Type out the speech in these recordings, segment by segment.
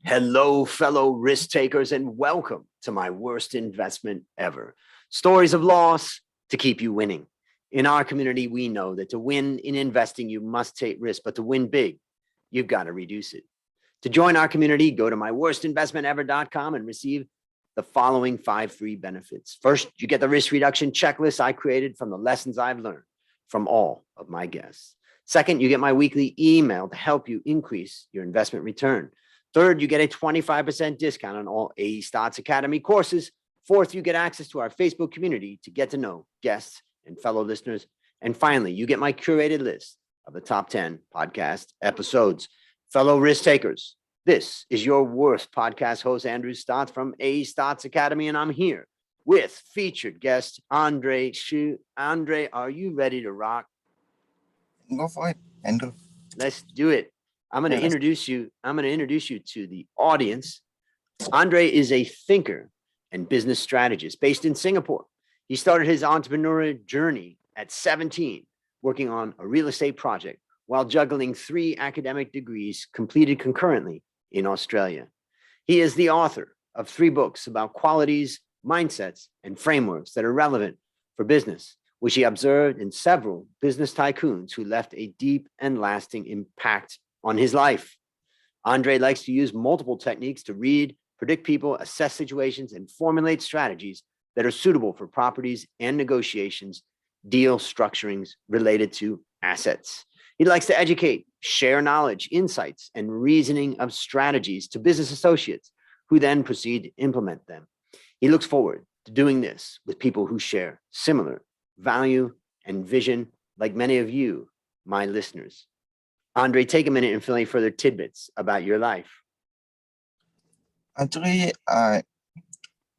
Hello, fellow risk takers, and welcome to my worst investment ever. Stories of loss to keep you winning. In our community, we know that to win in investing, you must take risk, but to win big, you've got to reduce it. To join our community, go to myworstinvestmentever.com and receive the following 5 free benefits. First, you get the risk reduction checklist I created from the lessons I've learned from all of my guests. Second, you get my weekly email to help you increase your investment return. Third, you get a 25% discount on all AE Stotz Academy courses. Fourth, you get access to our Facebook community to get to know guests and fellow listeners. And finally, you get my curated list of the top 10 podcast episodes. Fellow risk takers, this is your worst podcast host, Andrew Stotz from AE Stotz Academy, and I'm here with featured guest Andre Shu. Andre, are you ready to rock? Go for it, Andrew. Let's do it. I'm going to introduce you to the audience. Andre is a thinker and business strategist based in Singapore. He started his entrepreneurial journey at 17, working on a real estate project while juggling 3 academic degrees completed concurrently in Australia. He is the author of 3 books about qualities, mindsets, and frameworks that are relevant for business, which he observed in several business tycoons who left a deep and lasting impact on his life. Andre likes to use multiple techniques to read, predict people, assess situations, and formulate strategies that are suitable for properties and negotiations, deal structurings related to assets. He likes to educate, share knowledge, insights, and reasoning of strategies to business associates who then proceed to implement them. He looks forward to doing this with people who share similar value and vision like many of you, my listeners. Andre, take a minute and fill any further tidbits about your life. Actually,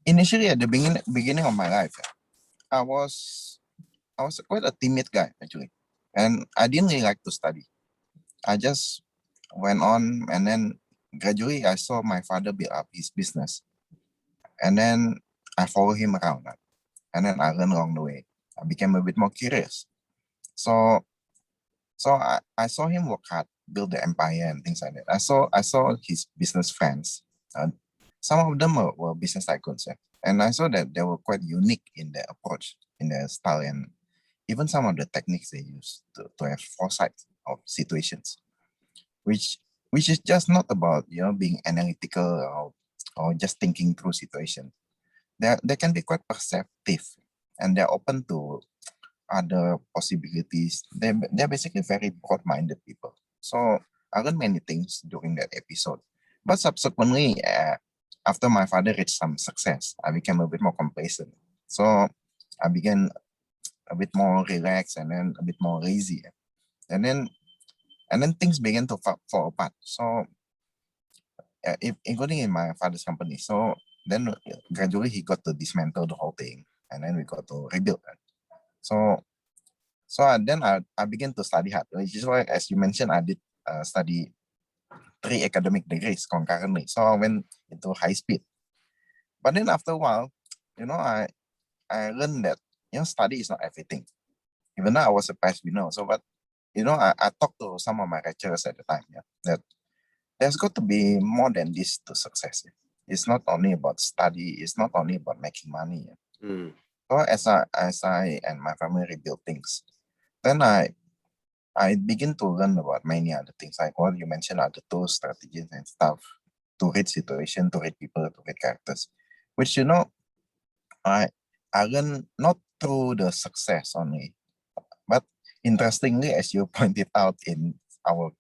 initially at the beginning of my life, I was quite a timid guy actually, and I didn't really like to study. I just went on, and then gradually I saw my father build up his business, and then I followed him around, and then I learned along the way. I became a bit more curious. So I saw him work hard, build the empire and things like that. I saw his business friends. Some of them were business tycoons, and I saw that they were quite unique in their approach, in their style, and even some of the techniques they use to have foresight of situations, which is just not about being analytical or just thinking through situations. They can be quite perceptive, and they're open to other possibilities. They're basically very broad-minded people. So I learned many things during that episode. But subsequently, after my father reached some success, I became a bit more complacent. So I began a bit more relaxed and then a bit more lazy. And then things began to fall apart. So including in my father's company. So then gradually he got to dismantle the whole thing, and then we got to rebuild that. So then I began to study hard, which is why, as you mentioned, I did study 3 academic degrees concurrently. So I went into high speed. But then after a while, I learned that study is not everything. Even though I was a past winner, but I talked to some of my lecturers at the time, that there's got to be more than this to success. It's not only about study. It's not only about making money. So as I and my family rebuilt things, then I begin to learn about many other things, like what you mentioned are the tools, strategies, and stuff to read situation, to read people, to read characters, which I learned not through the success only, but interestingly, as you pointed out in our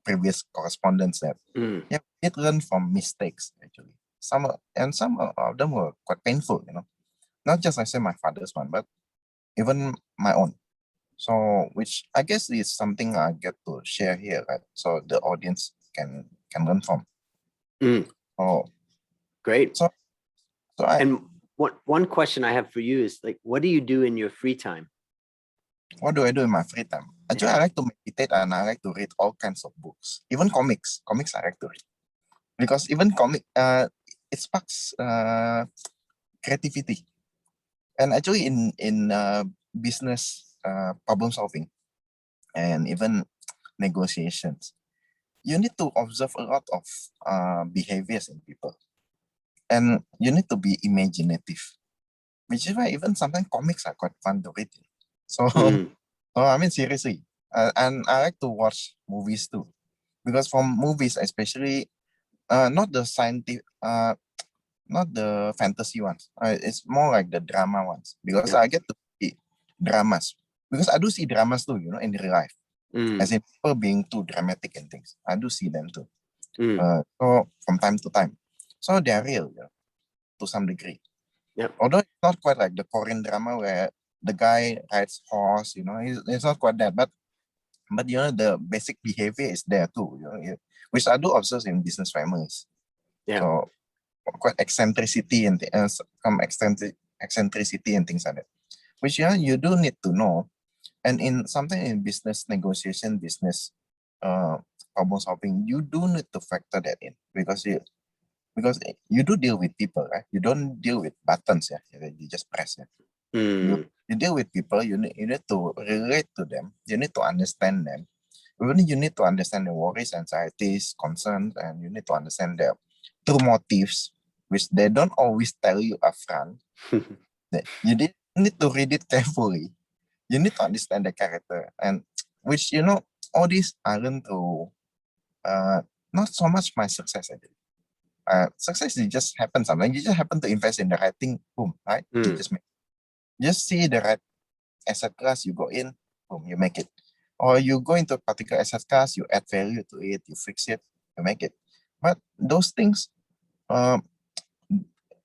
previous correspondence, that it learned from mistakes actually. Some of them were quite painful, not just I say my father's one, but even my own. So, which I guess is something I get to share here, right? So the audience can learn from. Oh, great. And one question I have for you is, like, what do you do in your free time? What do I do in my free time? Actually, I like to meditate and I like to read all kinds of books, even comics. Comics I like to read because even it sparks creativity. And actually, in business problem solving and even negotiations, you need to observe a lot of behaviors in people, and you need to be imaginative, which is why even sometimes comics are quite fun to read. So, Mm, so I mean, seriously, and I like to watch movies too, because from movies, especially, not the scientific, not the fantasy ones. It's more like the drama ones, because yeah. I get to see dramas, because I do see dramas too, in real life, as Mm, in people being too dramatic and things. I do see them too. mm, So from time to time, so they are real, to some degree. yep. Although it's not quite like the Korean drama where the guy rides horse, it's not quite that, but the basic behavior is there too, which I do observe in business families. Yeah. So quite eccentricity and some eccentricity and things like that, which you do need to know. And in something in business negotiation, business problem solving, you do need to factor that in, because you do deal with people, right? You don't deal with buttons, you just press. Mm, You deal with people. You need to relate to them. You need to understand them. Even you need to understand their worries, anxieties, concerns, and you need to understand their true motives, which they don't always tell you upfront. You need to read it carefully. You need to understand the character, and which all these aren't to not so much my success actually. Success it just happens sometimes. You just happen to invest in the right thing, boom, right? You mm, just see the right asset class, you go in, boom, you make it. Or you go into a particular asset class, you add value to it, you fix it, you make it. But those things, um,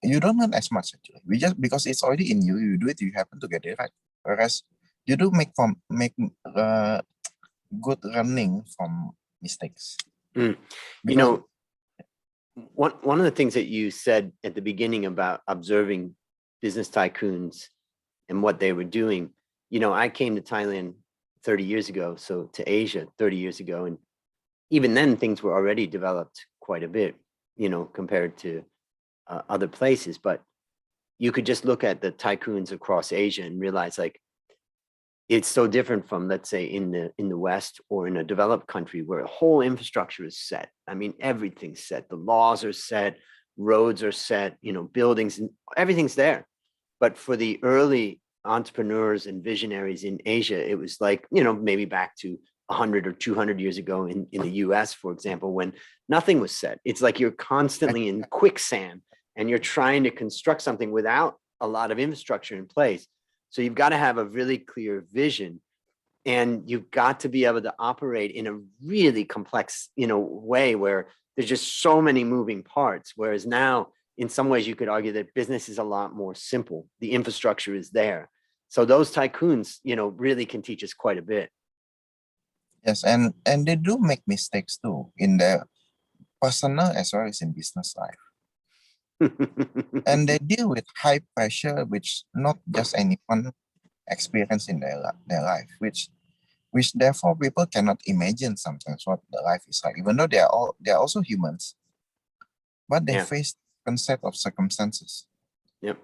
you don't learn as much actually. We just because it's already in you, you do it, you happen to get it right. Whereas you do make good running from mistakes. mm. You Because know, one of the things that you said at the beginning about observing business tycoons and what they were doing, I came to Thailand 30 years ago, so to Asia 30 years ago, and even then things were already developed quite a bit, compared to other places. But you could just look at the tycoons across Asia and realize, like, it's so different from, let's say, in the West or in a developed country where a whole infrastructure is set. I mean, everything's set. The laws are set, roads are set, buildings, everything's there. But for the early entrepreneurs and visionaries in Asia, it was like, maybe back to 100 or 200 years ago in the US, for example, when nothing was set. It's like you're constantly in quicksand and you're trying to construct something without a lot of infrastructure in place. So you've got to have a really clear vision, and you've got to be able to operate in a really complex, way where there's just so many moving parts. Whereas now, in some ways, you could argue that business is a lot more simple. The infrastructure is there. So those tycoons, really can teach us quite a bit. yes, and they do make mistakes too in their personal as well as in business life. And they deal with high pressure, which not just anyone experience in their life, which therefore people cannot imagine sometimes what the life is like, even though they are also humans, but they Yeah. face different set of circumstances. Yep.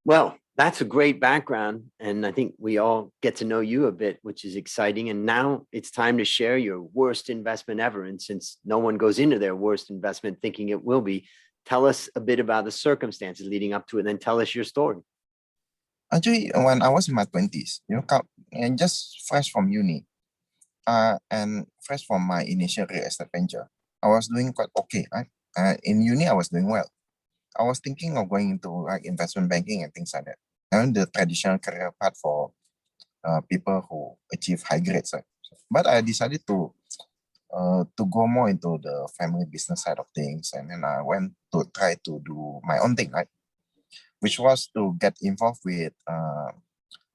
Well, that's a great background. And I think we all get to know you a bit, which is exciting. And now it's time to share your worst investment ever. And since no one goes into their worst investment thinking it will be, tell us a bit about the circumstances leading up to it, and then tell us your story. Actually, when I was in my 20s, and just fresh from uni, and fresh from my initial real estate venture, I was doing quite okay, right? In uni, I was doing well. I was thinking of going into like investment banking and things like that. And the traditional career path for people who achieve high grades. Right? But I decided to go more into the family business side of things, and then I went to try to do my own thing, right? Which was to get involved with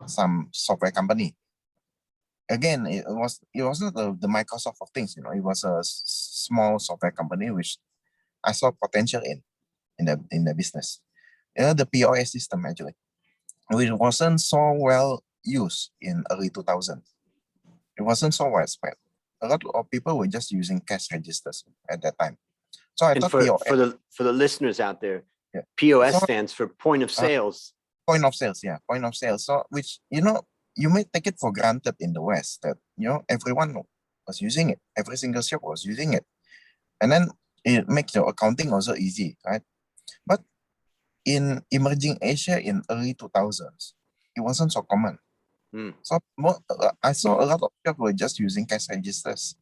some software company. Again, it was not the Microsoft of things, it was a small software company which I saw potential in the business. The POS system actually, which wasn't so well used in early 2000. It wasn't so widespread. A lot of people were just using cash registers at that time. So I And thought for POS. for the listeners out there, Yeah. POS So, stands for point of sales. Point of sales, yeah, point of sales. So which you may take it for granted in the West that everyone was using it. Every single shop was using it. And then it makes your accounting also easy, right? But in emerging Asia in early 2000s, it wasn't so common. So I saw a lot of shops were just using cash registers.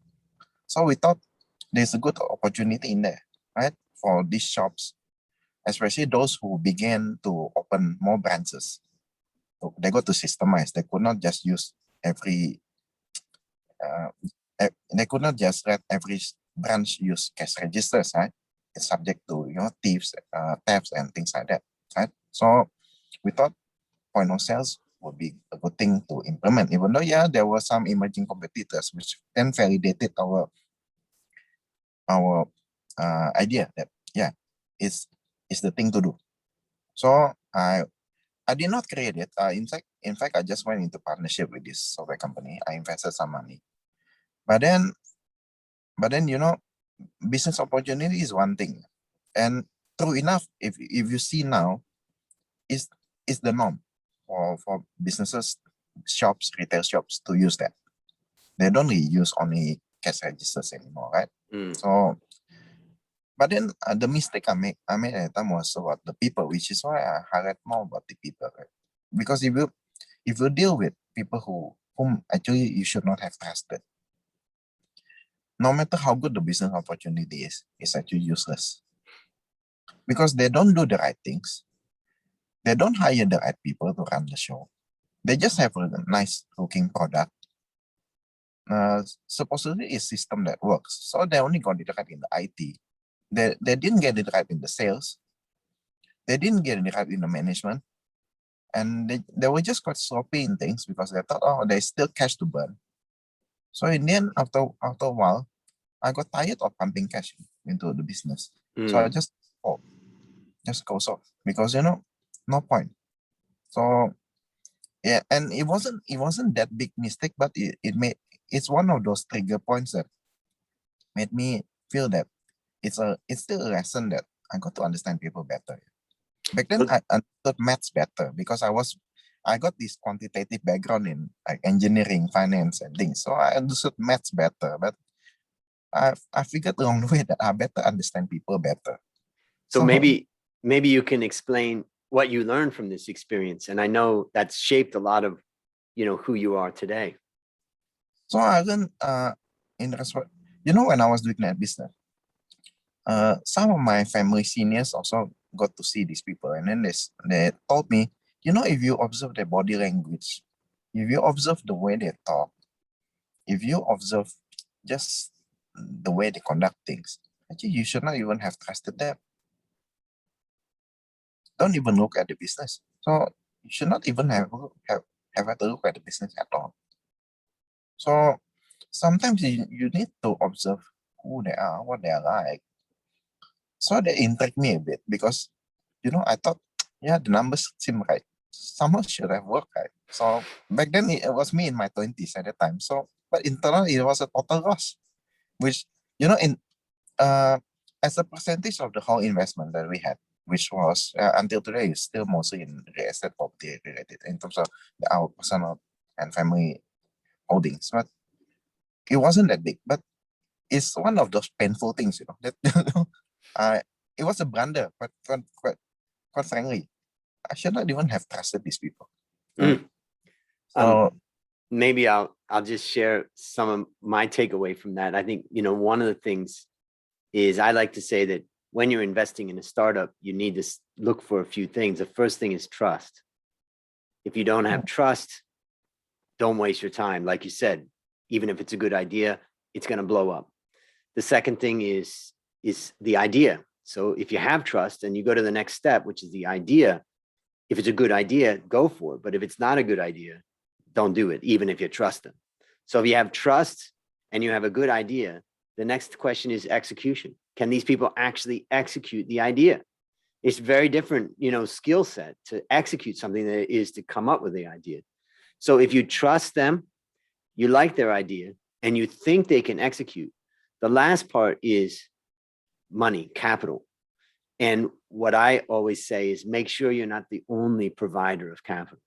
So we thought there's a good opportunity in there, right? For these shops, especially those who began to open more branches. So they got to systemize. They could not just use every, they could not just let every branch use cash registers, right? It's subject to, thieves, thefts and things like that, right? So we thought point of sales would be a good thing to implement, even though, there were some emerging competitors which then validated our idea that, it's the thing to do. So I did not create it. In fact, I just went into partnership with this software company. I invested some money, but then, business opportunity is one thing, and true enough, if you see now, is the norm for businesses, shops, retail shops to use that. They don't really use only cash registers anymore, right? So, but then the mistake I made at the time was about the people, which is why I highlight more about the people, right? Because if you deal with people whom actually you should not have trusted, no matter how good the business opportunity is, it's actually useless. Because they don't do the right things. They don't hire the right people to run the show. They just have a nice looking product. Supposedly a system that works. So they only got it right in the IT. They didn't get it right in the sales. They didn't get it right in the management. And they were just quite sloppy in things because they thought, there's still cash to burn. So in the end, after a while, I got tired of pumping cash into the business. So I just goes off because no point. So and it wasn't that big mistake, but it's one of those trigger points that made me feel that it's still a lesson that I got to understand people better. Back then, I understood maths better because I got this quantitative background in like engineering, finance, and things. So I understood maths better, but I figured along the way that I better understand people better. So maybe you can explain what you learned from this experience, and I know that's shaped a lot of who you are today. So I learned in respect, when I was doing that business, some of my family seniors also got to see these people, and then they told me, if you observe their body language, if you observe the way they talk, if you observe just the way they conduct things, actually you should not even have trusted them. Don't even look at the business. So you should not even have had to look at the business at all. So sometimes you need to observe who they are, what they are like. So that intrigued me a bit because, I thought, the numbers seem right. Someone should have worked right. So back then it was me in my 20s at the time. So, but internally it was a total loss, which, as a percentage of the whole investment that we had, which was until today is still mostly in real estate property related in terms of our personal and family holdings. But it wasn't that big. But it's one of those painful things, that it was a blunder, but quite frankly, I should not even have trusted these people. So maybe I'll just share some of my takeaway from that. I think, one of the things is I like to say that when you're investing in a startup, you need to look for a few things. The first thing is trust. If you don't have trust, don't waste your time. Like you said, even if it's a good idea, it's going to blow up. The second thing is the idea. So if you have trust and you go to the next step, which is the idea, if it's a good idea, go for it. But if it's not a good idea, don't do it, even if you trust them. So if you have trust and you have a good idea, the next question is execution. Can these people actually execute the idea? It's very different, skill set to execute something than it is to come up with the idea. So if you trust them, you like their idea, and you think they can execute, the last part is money, capital. And what I always say is make sure you're not the only provider of capital.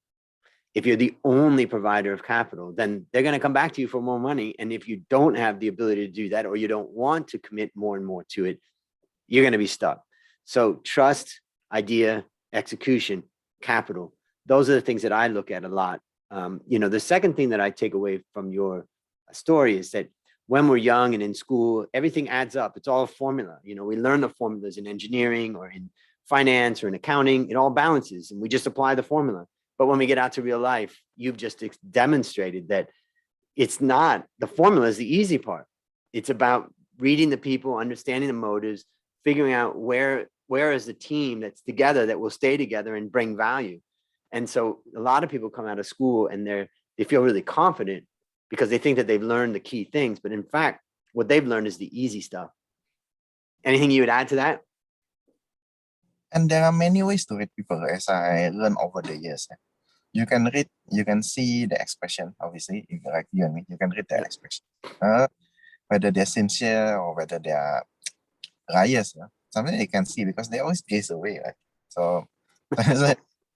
If you're the only provider of capital, then they're going to come back to you for more money. And if you don't have the ability to do that, or you don't want to commit more and more to it, you're going to be stuck. So trust, idea, execution, capital. Those are the things that I look at a lot. The second thing that I take away from your story is that when we're young and in school, everything adds up. It's all a formula. We learn the formulas in engineering or in finance or in accounting. It all balances and we just apply the formula. But when we get out to real life, you've just demonstrated that it's not, the formula is the easy part. It's about reading the people, understanding the motives, figuring out where is the team that's together that will stay together and bring value. And so a lot of people come out of school and they feel really confident because they think that they've learned the key things. But in fact, what they've learned is the easy stuff. Anything you would add to that? And there are many ways to read people, as I learned over the years. You can see the expression, obviously, if like you and me, you can read the expression. Whether they're sincere or whether they are liars, something you can see because they always gaze away, right? So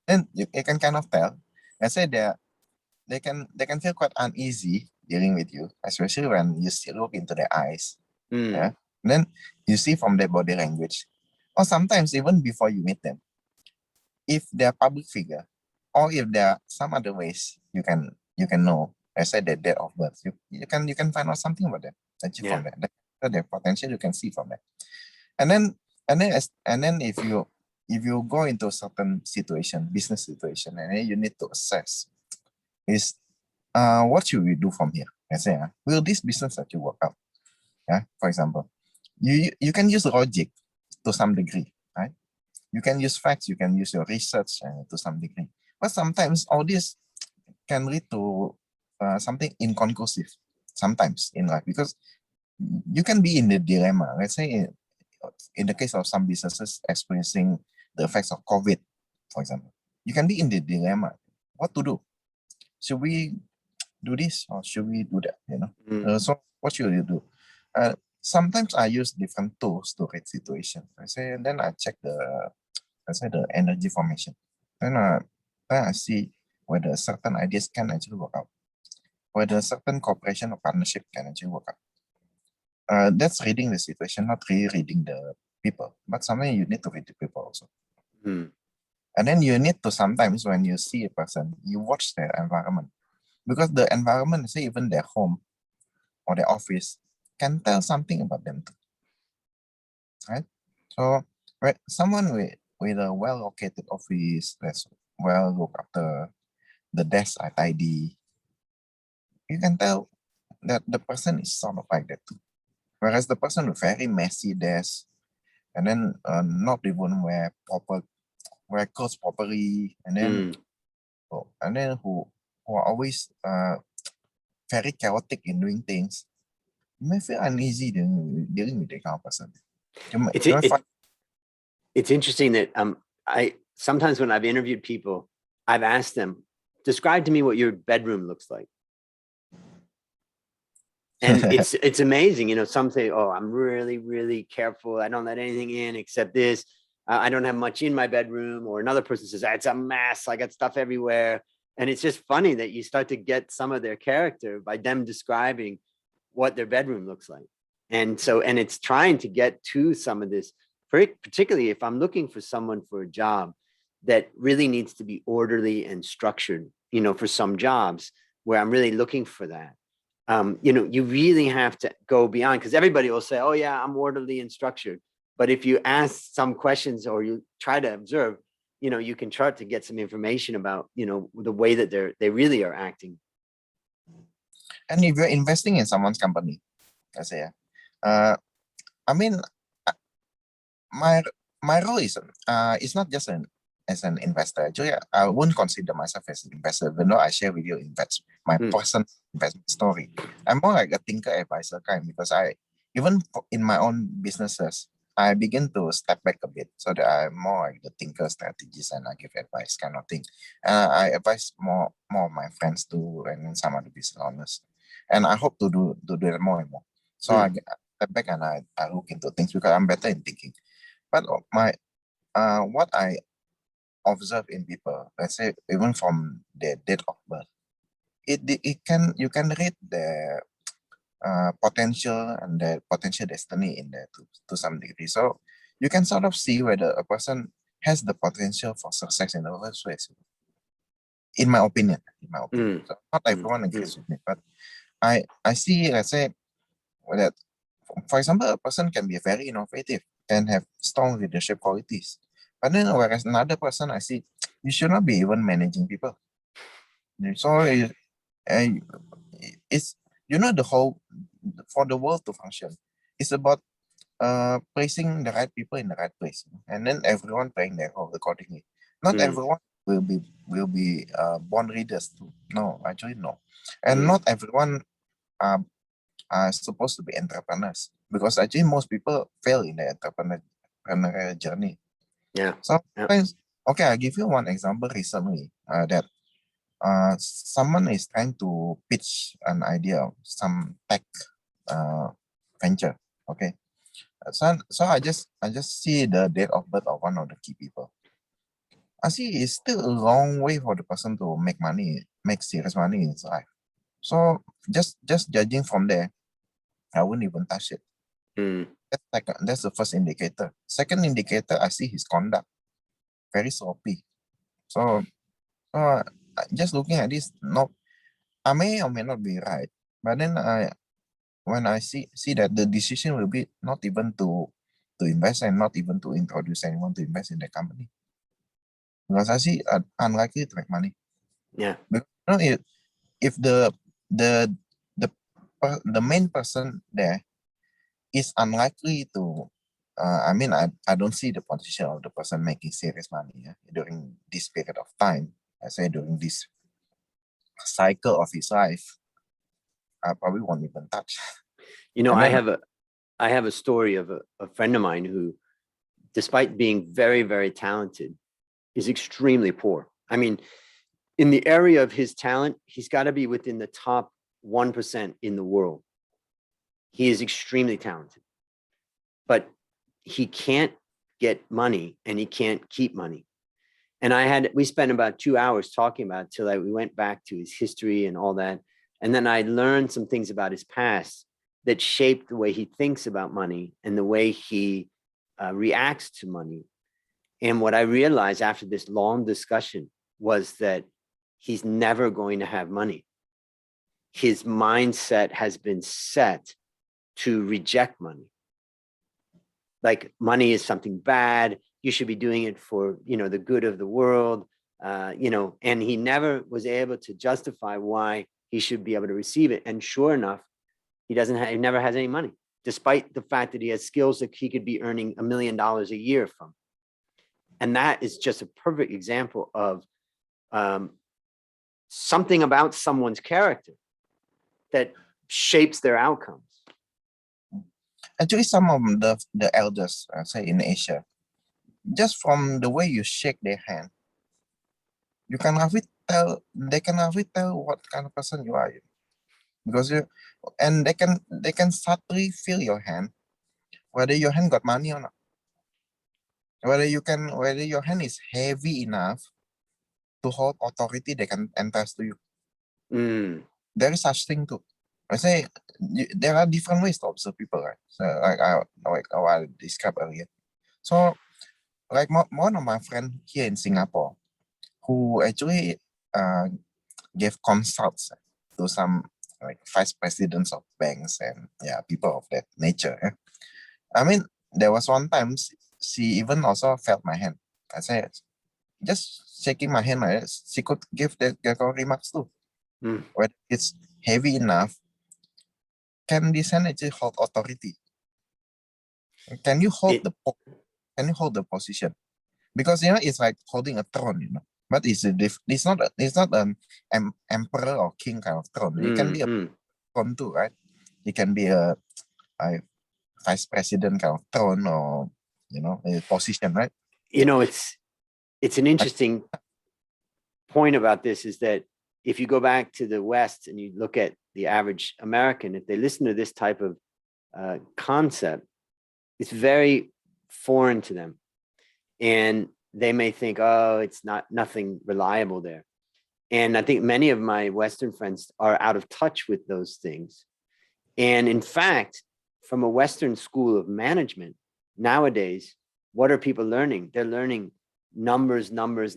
then you can kind of tell. I say they can feel quite uneasy dealing with you, especially when you still look into their eyes. Yeah. And then you see from their body language, or sometimes even before you meet them, if they're public figure, or if there are some other ways you can know, I said their date of birth, you can find out something about them from that. Their potential you can see from that. And then if you go into a certain situation, business situation, and then you need to assess is what should we do from here? I say, will this business actually work out? Yeah, for example, you can use logic to some degree, right? You can use facts, you can use your research to some degree. But sometimes all this can lead to something inconclusive sometimes in life, because you can be in the dilemma. Let's say in the case of some businesses experiencing the effects of COVID, for example, you can be in the dilemma. What to do? Should we do this or should we do that? So what should you do? Sometimes I use different tools to read situations. Then I check the energy formation. Then I see whether certain ideas can actually work out, whether certain cooperation or partnership can actually work out. That's reading the situation, not really reading the people, but sometimes you need to read the people also. And then you need to sometimes, when you see a person, you watch their environment, because the environment, say even their home or their office, can tell something about them too, right? So someone with a well-located office, that's well looked after, the desk are tidy, you can tell that the person is sort of like that too. Whereas the person with very messy desk, and then not even wear clothes properly, and then who are always very chaotic in doing things, you may feel uneasy dealing with that kind of person. It's interesting that I sometimes when I've interviewed people, I've asked them, describe to me what your bedroom looks like. And it's amazing, some say, oh, I'm really, really careful. I don't let anything in except this. I don't have much in my bedroom. Or another person says, it's a mess. I got stuff everywhere. And it's just funny that you start to get some of their character by them describing what their bedroom looks like. And it's trying to get to some of this, particularly if I'm looking for someone for a job that really needs to be orderly and structured, for some jobs where I'm really looking for that. You really have to go beyond, because everybody will say, oh yeah, I'm orderly and structured. But if you ask some questions or you try to observe, you can start to get some information about, the way that they really are acting. And if you're investing in someone's company, let's say, my role is it's not just as an investor. Actually, I wouldn't consider myself as an investor, even though I share with you my personal investment story. I'm more like a thinker advisor kind, because even in my own businesses, I begin to step back a bit so that I'm more like the thinker strategist, and I give advice kind of thing. I advise more of my friends too, and some other business owners. And I hope to do that more and more. So I step back and I look into things because I'm better in thinking. But what I observe in people, let's say even from their date of birth, you can read their potential and their potential destiny in there to some degree. So you can sort of see whether a person has the potential for success in the first place. In my opinion. So not everyone agrees with me, but I see, let's say, that, for example, a person can be very innovative, can have strong leadership qualities. But then whereas another person, I see, you should not be even managing people. So it's, the whole, for the world to function, it's about placing the right people in the right place, and then everyone playing their role accordingly. Not everyone will be born leaders too. No, actually no. And not everyone are supposed to be entrepreneurs, because actually most people fail in the entrepreneurial journey. Yeah. So sometimes, okay, I'll give you one example recently that someone is trying to pitch an idea of some tech venture. Okay. So I just see the date of birth of one of the key people. I see it's still a long way for the person to make serious money in his life. So just judging from there, I wouldn't even touch it. That's the first indicator. Second indicator, I see his conduct very sloppy. So just looking at this, no, I may or may not be right, but then when I see that the decision will be not even to invest and not even to introduce anyone to invest in the company, because I see unlikely to make money. Yeah. Because, if the main person there is unlikely to, I don't see the potential of the person making serious money during this period of time. I say during this cycle of his life, I probably won't even touch. I have a story of a friend of mine who, despite being very, very talented, is extremely poor. I mean, in the area of his talent, he's got to be within the top 1% in the world. He is extremely talented, but he can't get money and he can't keep money. And we spent about 2 hours talking about it till we went back to his history and all that. And then I learned some things about his past that shaped the way he thinks about money and the way he reacts to money. And what I realized after this long discussion was that he's never going to have money. His mindset has been set to reject money. Like money is something bad. You should be doing it for, the good of the world, and he never was able to justify why he should be able to receive it. And sure enough, he never has any money, despite the fact that he has skills that he could be earning $1 million a year from. And that is just a perfect example of something about someone's character that shapes their outcomes. Actually, some of the elders, say in Asia, just from the way you shake their hand, they can roughly tell what kind of person you are. Because they can subtly feel your hand, whether your hand got money or not. Whether your hand is heavy enough to hold authority, they can entrust to you. There is such thing too. I say there are different ways to observe people, right? So like I described earlier. So like one of my friends here in Singapore, who actually gave consults to some like vice presidents of banks and people of that nature. I mean, there was one time she even also felt my hand. I said, just shaking my hand, she could give the remarks too. When it's heavy enough, can this hand actually hold authority? Can you hold the position? Because it's like holding a throne, but it's not an emperor or king kind of throne. It can be a throne too, right? It can be a vice president kind of throne, or a position, right? It's an interesting point about this, is that if you go back to the West and you look at the average American, if they listen to this type of concept, it's very foreign to them. And they may think, oh, it's nothing reliable there. And I think many of my Western friends are out of touch with those things. And in fact, from a Western school of management, nowadays, what are people learning? They're learning numbers, They're just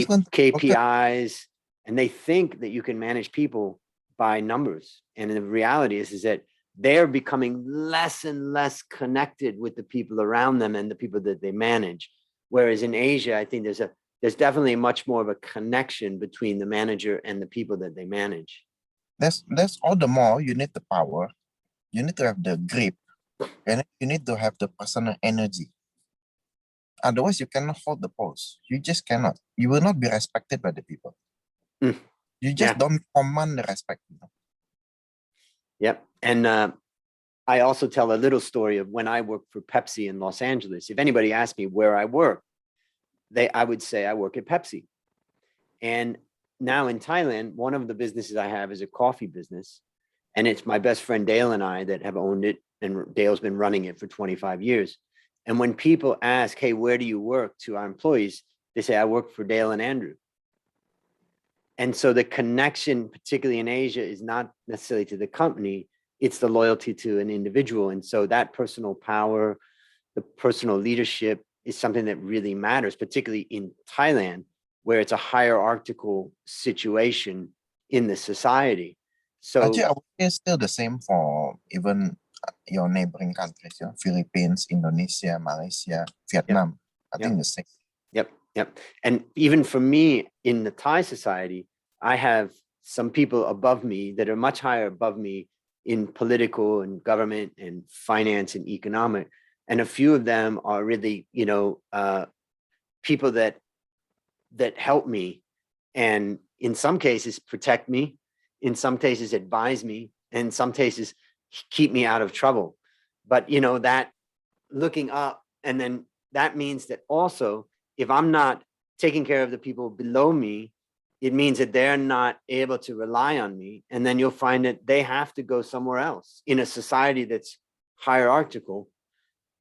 going to focus. KPIs, and they think that you can manage people by numbers. And the reality is that they're becoming less and less connected with the people around them and the people that they manage. Whereas in Asia, I think there's definitely much more of a connection between the manager and the people that they manage. That's all the more you need the power, you need to have the grip, and you need to have the personal energy. Otherwise, you cannot hold the post. You just cannot. You will not be respected by the people. You just don't command the respect. Yep. And I also tell a little story of when I worked for Pepsi in Los Angeles. If anybody asked me where I work, I would say I work at Pepsi. And now in Thailand, one of the businesses I have is a coffee business. And it's my best friend Dale and I that have owned it. And Dale's been running it for 25 years. And when people ask, hey, where do you work, to our employees, they say, I work for Dale and Andrew. And so the connection, particularly in Asia, is not necessarily to the company, it's the loyalty to an individual. And so that personal power, the personal leadership is something that really matters, particularly in Thailand, where it's a hierarchical situation in the society. So actually, I would say it's still the same for even your neighboring countries, Philippines, Indonesia, Malaysia, Vietnam. I think the same. Yep. And even for me in the Thai society, I have some people above me that are much higher above me in political and government and finance and economic. And a few of them are really, people that help me, and in some cases protect me, in some cases advise me, and in some cases keep me out of trouble. But that looking up, and then that means that also, if I'm not taking care of the people below me, it means that they're not able to rely on me. And then you'll find that they have to go somewhere else. In a society that's hierarchical,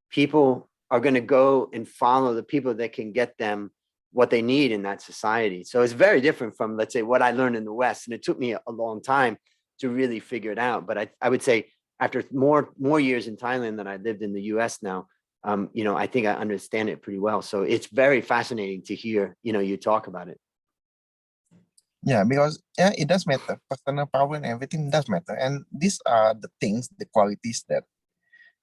people are going to go and follow the people that can get them what they need in that society. So it's very different from, let's say, what I learned in the West. And it took me a long time to really figure it out. But I would say after more years in Thailand than I lived in the US now, I think I understand it pretty well. So it's very fascinating to hear, you talk about it. Yeah, because it does matter. Personal power and everything does matter. And these are the things, the qualities that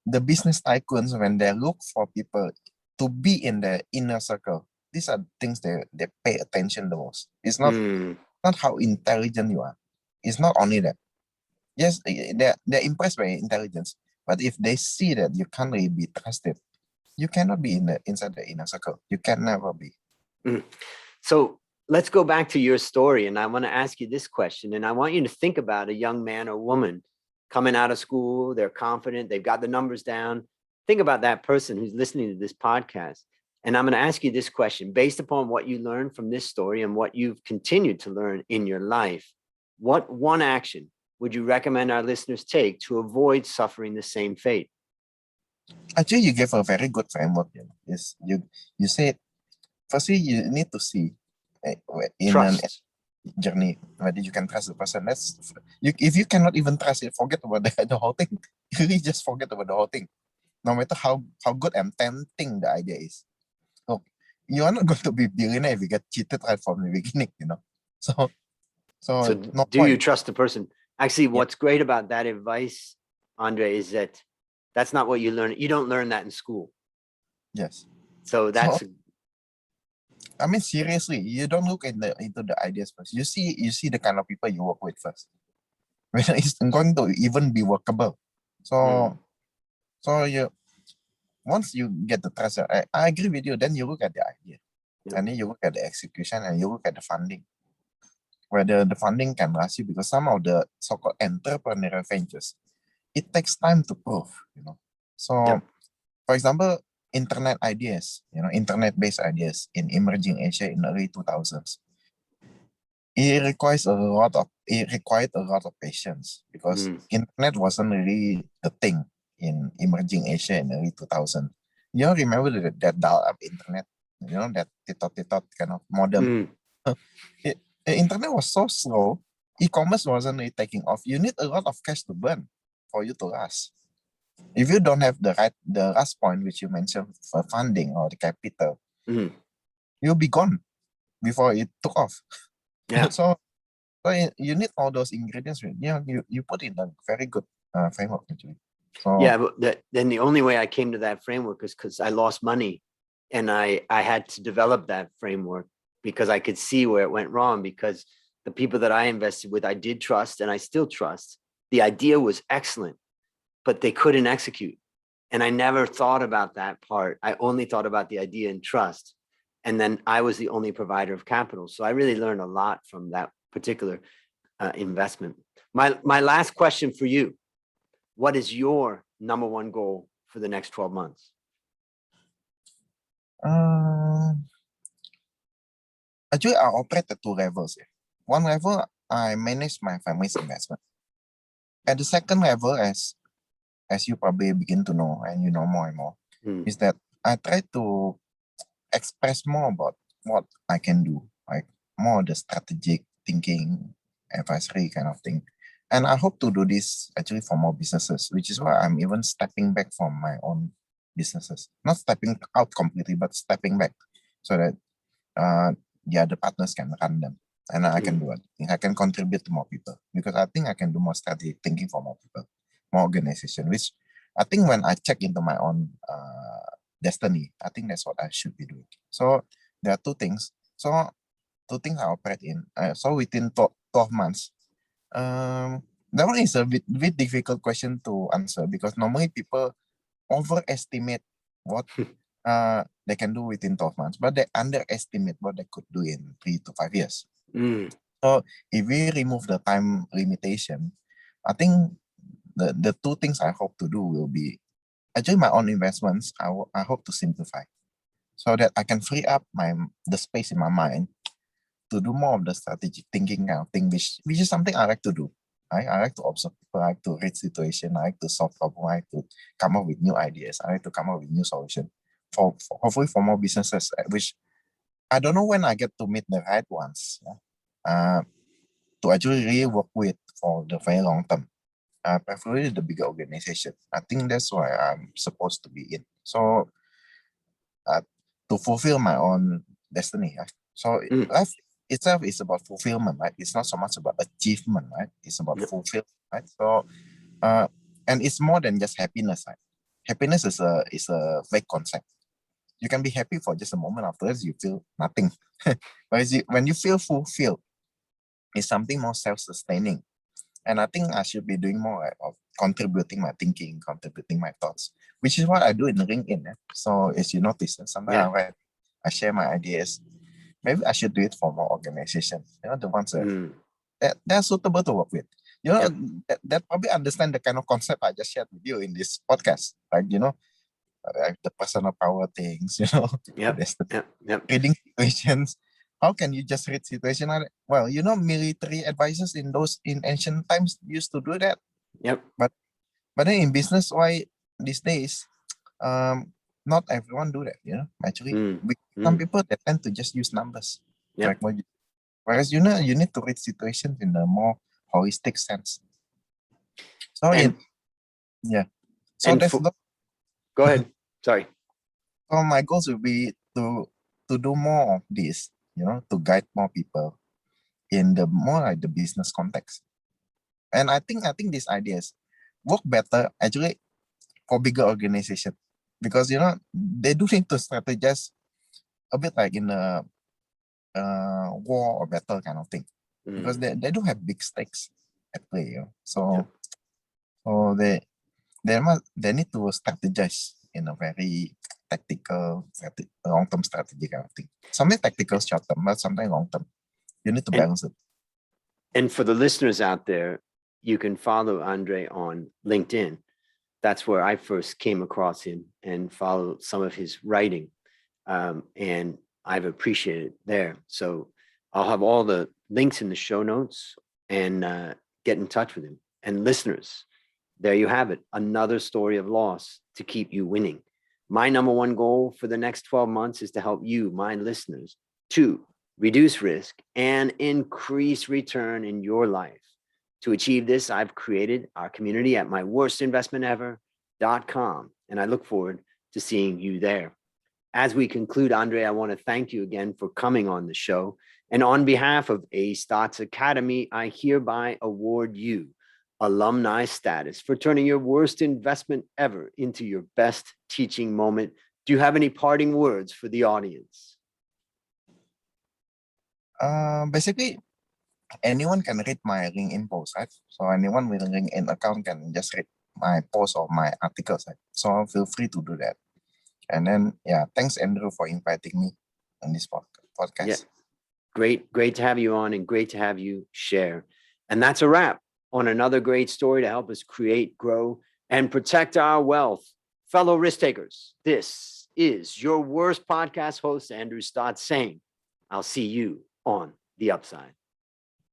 the business tycoons, when they look for people to be in the inner circle, these are things they pay attention the most. It's not how intelligent you are. It's not only that. Yes, they're impressed by intelligence, but if they see that you can't really be trusted, you cannot be inside the inner circle. You can never be. So let's go back to your story, and I want to ask you this question, and I want you to think about a young man or woman coming out of school. They're confident, they've got the numbers down. Think about that person who's listening to this podcast. And I'm going to ask you this question based upon what you learned from this story and what you've continued to learn in your life. What one action would you recommend our listeners take to avoid suffering the same fate? Actually, you gave a very good framework. Is you said, firstly, you need to see in Trust. a journey whether you can trust the person. If you cannot even trust it, forget about the whole thing. You really just forget about the whole thing. No matter how good and tempting the idea is. So you are not going to be billionaire if you get cheated right from the beginning, So no do point. you trust the person? Actually, what's great about that advice, Andre, is that that's not what you learn. You don't learn that in school. Yes. So that's. I mean, seriously, you don't look into the ideas first. You see the kind of people you work with first. Whether it's going to even be workable. So you, once you get the trust, I agree with you. Then you look at the idea, and then you look at the execution, and you look at the funding. Whether the funding can last you, because some of the so-called entrepreneurial ventures, it takes time to prove, So, for example, internet ideas, internet-based ideas in emerging Asia in the early 2000s, it required a lot of patience, because internet wasn't really the thing in emerging Asia in the early 2000s. You remember that dial-up internet, that titot kind of modem. Mm. The internet was so slow. E-commerce wasn't really taking off. You need a lot of cash to burn for you to last. If you don't have the last point which you mentioned for funding or the capital, you'll be gone before it took off. Yeah. So you need all those ingredients. You put in a very good framework actually. So yeah, but then the only way I came to that framework is because I lost money, and I had to develop that framework because I could see where it went wrong, because the people that I invested with, I did trust and I still trust. The idea was excellent, but they couldn't execute. And I never thought about that part. I only thought about the idea and trust. And then I was the only provider of capital. So I really learned a lot from that particular investment. My last question for you: what is your number one goal for the next 12 months? Actually, I operate at two levels. One level, I manage my family's investment. At the second level, as you probably begin to know, and you know more and more, is that I try to express more about what I can do, like more of the strategic thinking, advisory kind of thing. And I hope to do this actually for more businesses, which is why I'm even stepping back from my own businesses. Not stepping out completely, but stepping back so that the other partners can run them. And I can do it. I can contribute to more people because I think I can do more strategic thinking for more people, more organization, which I think when I check into my own destiny, I think that's what I should be doing. So there are two things. So two things I operate in. So within 12 months, that one is a bit difficult question to answer because normally people overestimate what they can do within 12 months, but they underestimate what they could do in 3 to 5 years. So if we remove the time limitation, I think the two things I hope to do will be actually my own investments. I hope to simplify so that I can free up the space in my mind to do more of the strategic thinking kind of thing, which is something I like to do. I like to observe people, I like to read situation, I like to solve problems, I like to come up with new ideas, I like to come up with new solutions for hopefully for more businesses, which I don't know when I get to meet the right ones to actually really work with for the very long term. Preferably the bigger organization. I think that's why I'm supposed to be in. So to fulfill my own destiny. So life itself is about fulfillment, right? It's not so much about achievement, right? It's about fulfillment, right? So and it's more than just happiness, right? Happiness is a vague concept. You can be happy for just a moment, afterwards you feel nothing. But when you feel fulfilled, it's something more self-sustaining. And I think I should be doing more of contributing my thinking, contributing my thoughts, which is what I do in LinkedIn. So as you notice, sometimes I share my ideas. Maybe I should do it for more organizations, the ones that they're suitable to work with. That probably understand the kind of concept I just shared with you in this podcast, like, like the personal power things, reading situations. How can you just read situation like that? Well, military advisors in ancient times used to do that. But then in business, why these days, not everyone do that, actually. Some people they tend to just use numbers. Whereas you need to read situations in a more holistic sense. So So that's go ahead. Sorry. So my goals will be to do more of this, to guide more people in the more like the business context. And I think these ideas work better actually for bigger organizations because they do need to strategize a bit like in a war or battle kind of thing because they do have big stakes at play. So they need to strategize in a very tactical, long-term strategy kind of thing. Something tactical short-term, but something long-term. You need to balance it. And for the listeners out there, you can follow Andre on LinkedIn. That's where I first came across him and followed some of his writing. And I've appreciated it there. So I'll have all the links in the show notes and get in touch with him. And listeners, there you have it. Another story of loss to keep you winning. My number one goal for the next 12 months is to help you, my listeners, to reduce risk and increase return in your life. To achieve this, I've created our community at myworstinvestmentever.com, and I look forward to seeing you there. As we conclude, Andre, I want to thank you again for coming on the show. And on behalf of A Stotz Academy, I hereby award you alumni status for turning your worst investment ever into your best teaching moment. Do you have any parting words for the audience? Basically, anyone can read my LinkedIn post, right? So anyone with a LinkedIn account can just read my post or my articles, right? So feel free to do that. And then, yeah, thanks, Andrew, for inviting me on this podcast. Yeah. Great to have you on and great to have you share. And that's a wrap on another great story to help us create, grow, and protect our wealth. Fellow risk takers, this is your worst podcast host, Andrew Stotz, saying, I'll see you on the upside.